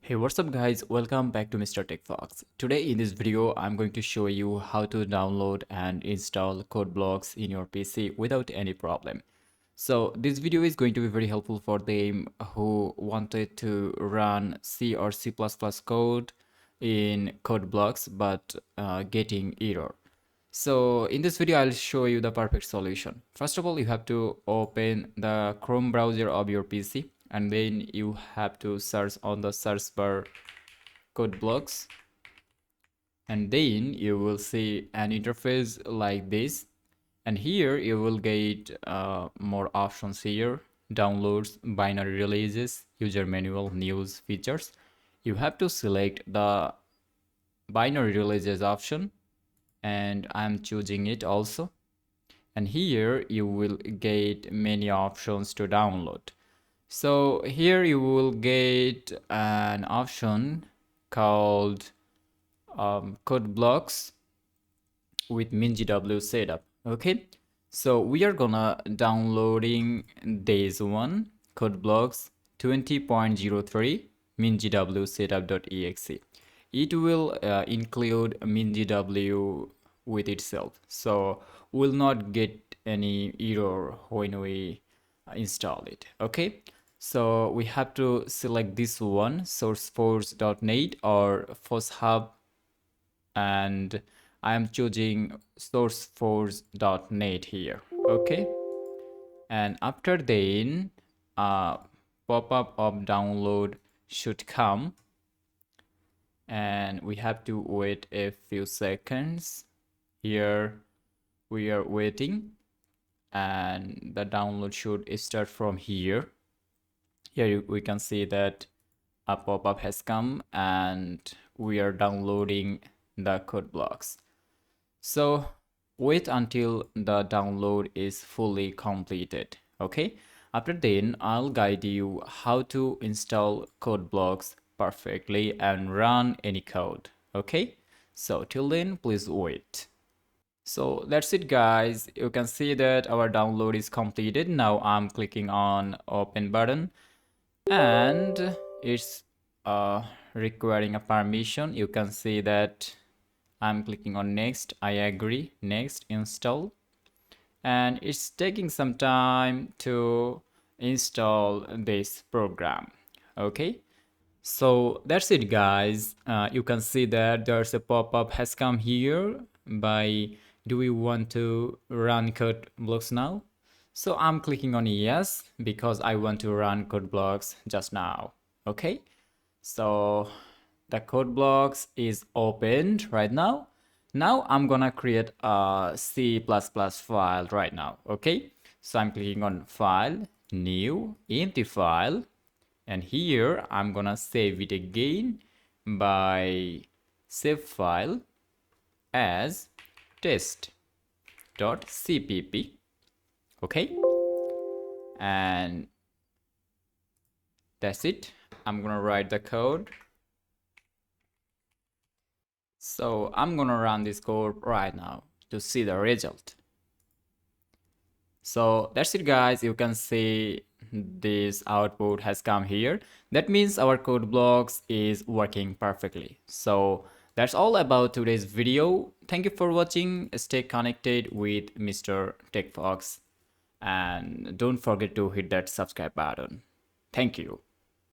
Hey, what's up guys, welcome back to Mr. Tech Fox. Today in this video I'm going to show you how to download and install Codeblocks in your PC without any problem. So this video is going to be very helpful for them who wanted to run C or C++ code in Codeblocks but getting error. So in this video I'll show you the perfect solution. First of all, you have to open the Chrome browser of your PC, and then you have to search on the search bar Codeblocks, and then you will see an interface like this, and here you will get more options here: downloads, binary releases, user manual, news, features. You have to select the binary releases option, and I'm choosing it also. And here you will get many options to download. So here you will get an option called Codeblocks with mingw setup. Okay, so we are gonna downloading this one, Codeblocks 20.03 mingw setup.exe. It will include mingw with itself, so we'll not get any error when we install it. Okay, so we have to select this one, sourceforge.net or FOSSHub, and I am choosing sourceforge.net here. Okay, and after then pop-up of download should come, and we have to wait a few seconds. Here we are waiting, and the download should start from here. Here we can see that a pop-up has come and we are downloading the Codeblocks. So wait until the download is fully completed. Okay, after then I'll guide you how to install Codeblocks perfectly and run any code. Okay, so till then please wait. So that's it guys, you can see that our download is completed. Now I'm clicking on open button, and it's requiring a permission. You can see that I'm clicking on next, I agree, next, install, and it's taking some time to install this program. Okay, so that's it guys. You can see that there's a pop-up has come here by do we want to run Codeblocks now. So I'm clicking on yes because I want to run Codeblocks just now. Okay, so the Codeblocks is opened right now. Now I'm gonna create a C++ file right now. Okay, so I'm clicking on file, new, empty file, and here I'm gonna save it again by save file as test.cpp. okay, and that's it. I'm gonna write the code. So I'm gonna run this code right now to see the result. So that's it guys, you can see this output has come here. That means our Codeblocks is working perfectly. So that's all about today's video. Thank you for watching. Stay connected with Mr. Tech Fox, and don't forget to hit that subscribe button. Thank you.